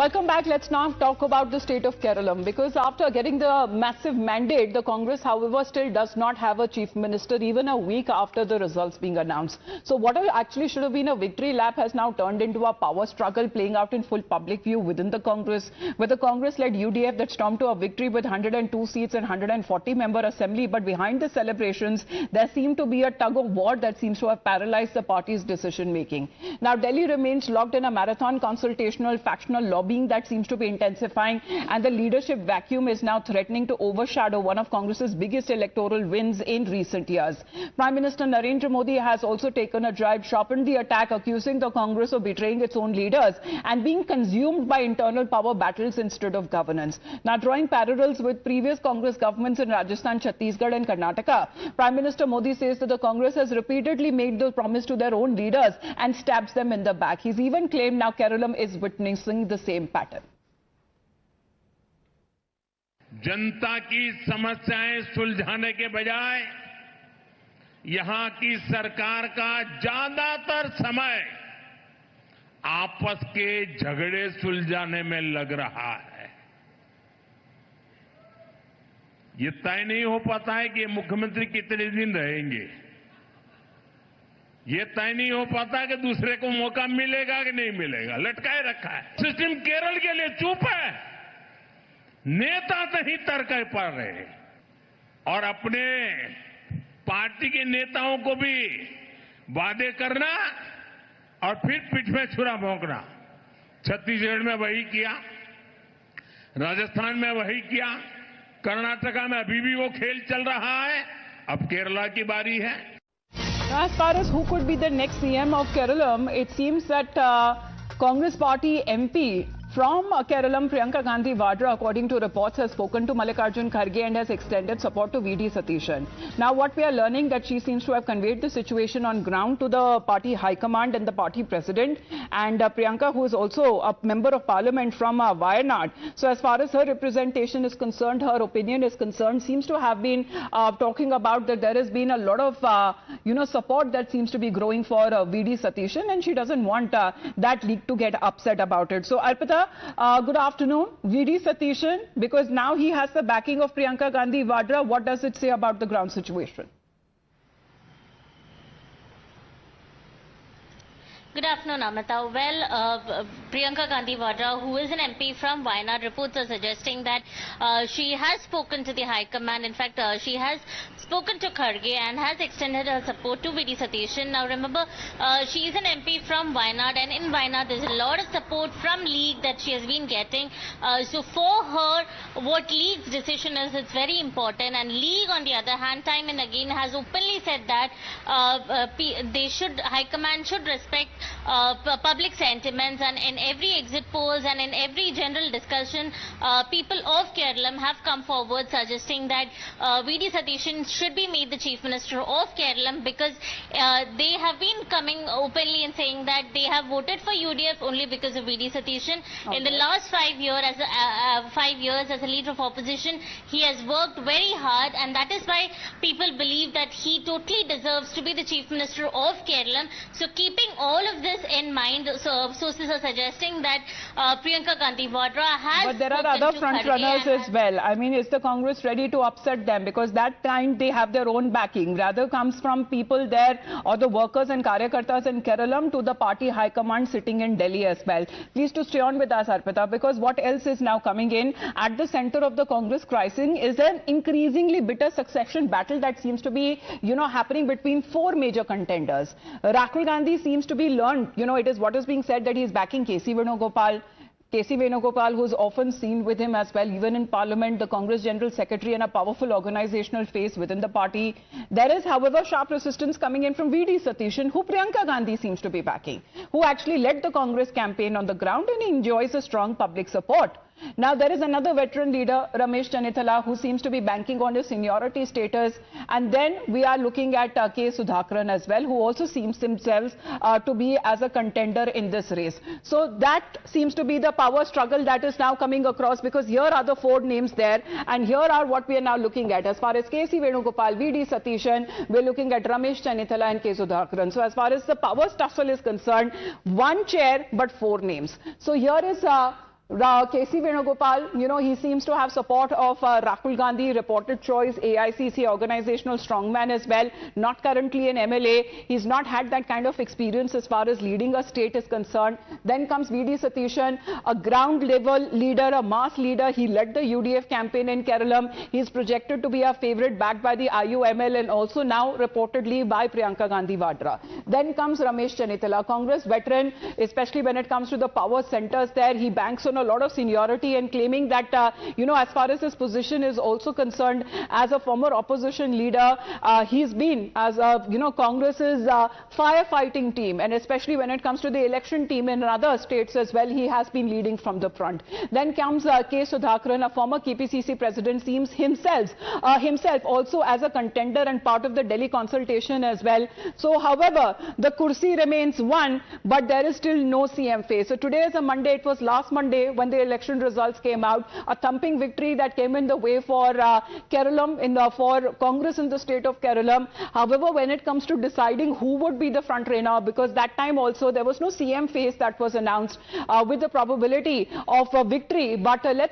Welcome back. Let's now talk about the state of Kerala, because after getting the massive mandate, the Congress, however, still does not have a chief minister even a week after the results being announced. So what actually should have been a victory lap has now turned into a power struggle playing out in full public view within the Congress, with the Congress-led UDF that stormed to a victory with 102 seats and 140-member assembly. But behind the celebrations, there seemed to be a tug of war that seems to have paralyzed the party's decision-making. Now, Delhi remains locked in a marathon consultational factional lobbying that seems to be intensifying, and the leadership vacuum is now threatening to overshadow one of Congress's biggest electoral wins in recent years. Prime Minister Narendra Modi has also taken a drive, sharpened the attack, accusing the Congress of betraying its own leaders and being consumed by internal power battles instead of governance. Now, drawing parallels with previous Congress governments in Rajasthan, Chhattisgarh and Karnataka, Prime Minister Modi says that the Congress has repeatedly made the promise to their own leaders and stabs them in the back. He's even claimed now Kerala is witnessing the same pattern. जनता की समस्याएं सुलझाने के बजाय यहां की सरकार का ज्यादातर समय आपस के झगड़े सुलझाने में लग रहा है। ये तय नहीं हो पाता है कि मुख्यमंत्री कितने दिन रहेंगे। ये तय नहीं हो पाता कि दूसरे को मौका मिलेगा कि नहीं मिलेगा। लटकाए रखा है। सिस्टम केरल के लिए चुप है। नेता नहीं तर्क पड़ रहे और अपने पार्टी के नेताओं को भी वादे करना और फिर पीठ में छुरा भोंकना। छत्तीसगढ़ में वही किया, राजस्थान में वही किया, कर्नाटका में अभी भी वो खेल चल रहा है। अब केरला की बारी है। As far as who could be the next CM of Kerala, it seems that Congress party MP from Kerala, Priyanka Gandhi Vadra, according to reports, has spoken to Mallikarjun Kharge and has extended support to VD Satishan. Now, what we are learning that she seems to have conveyed the situation on ground to the party high command and the party president, and Priyanka, who is also a member of parliament from Wayanad. So, as far as her representation is concerned, her opinion is concerned, seems to have been talking about that there has been a lot of support that seems to be growing for VD Satishan, and she doesn't want that league to get upset about it. So, Arpita, good afternoon. VD Satishan, because now he has the backing of Priyanka Gandhi Vadra. What does it say about the ground situation? Good afternoon, Amita. Well, Priyanka Gandhi Vadra, who is an MP from Wayanad, reports are suggesting that she has spoken to the High Command. In fact, she has spoken to Kharge and has extended her support to VD Satishan. Now, remember, she is an MP from Wayanad, and in Wayanad, there's a lot of support from League that she has been getting. So, for her, what League's decision is, it's very important. And League, on the other hand, time and again, has openly said that High Command should respect public sentiments, and in every exit polls and in every general discussion, people of Kerala have come forward suggesting that VD Satishan should be made the Chief Minister of Kerala, because they have been coming openly and saying that they have voted for UDF only because of VD Satishan. Okay. In the last 5 years, as a leader of opposition, he has worked very hard, and that is why people believe that he totally deserves to be the Chief Minister of Kerala. So, keeping all of this in mind, so sources are suggesting that Priyanka Gandhi Vadra has. But there are other front runners as well. I mean, is the Congress ready to upset them? Because that time they have their own backing. Rather comes from people there or the workers and karyakartas in Kerala to the party high command sitting in Delhi as well. Please to stay on with us, Arpita, because what else is now coming in at the center of the Congress crisis is an increasingly bitter succession battle that seems to be, happening between four major contenders. Rahul Gandhi seems to be learned. It is what is being said that he is backing KC Venugopal. KC Venugopal, who is often seen with him as well, even in Parliament, the Congress General Secretary and a powerful organizational face within the party. There is, however, sharp resistance coming in from VD Satishan, who Priyanka Gandhi seems to be backing, who actually led the Congress campaign on the ground and enjoys a strong public support. Now, there is another veteran leader, Ramesh Chanithala, who seems to be banking on his seniority status. And then we are looking at K. Sudhakaran as well, who also seems themselves to be as a contender in this race. So that seems to be the power struggle that is now coming across, because here are the four names there, and here are what we are now looking at. As far as KC Venugopal, VD Satishan, we're looking at Ramesh Chanithala and K. Sudhakaran. So as far as the power tussle is concerned, one chair but four names. So here is K.C. Venugopal, you know, he seems to have support of Rahul Gandhi, reported choice, AICC organizational strongman as well, not currently an MLA. He's not had that kind of experience as far as leading a state is concerned. Then comes V.D. Satishan, a ground level leader, a mass leader. He led the UDF campaign in Kerala. He's projected to be a favorite backed by the IUML and also now reportedly by Priyanka Gandhi Vadra. Then comes Ramesh Chennitala, Congress veteran, especially when it comes to the power centers there. He banks on a lot of seniority and claiming that, you know, as far as his position is also concerned, as a former opposition leader, he's been as you know, Congress's firefighting team, and especially when it comes to the election team in other states as well, he has been leading from the front. Then comes K. Sudhakaran, a former KPCC president, seems himself also as a contender and part of the Delhi consultation as well. So, however, the kursi remains one, but there is still no CM face. So today is a Monday. It was last Monday when the election results came out, a thumping victory that came in the way for Kerala, for Congress in the state of Kerala. However, when it comes to deciding who would be the front runner, because that time also there was no CM face that was announced with the probability of a victory. But let's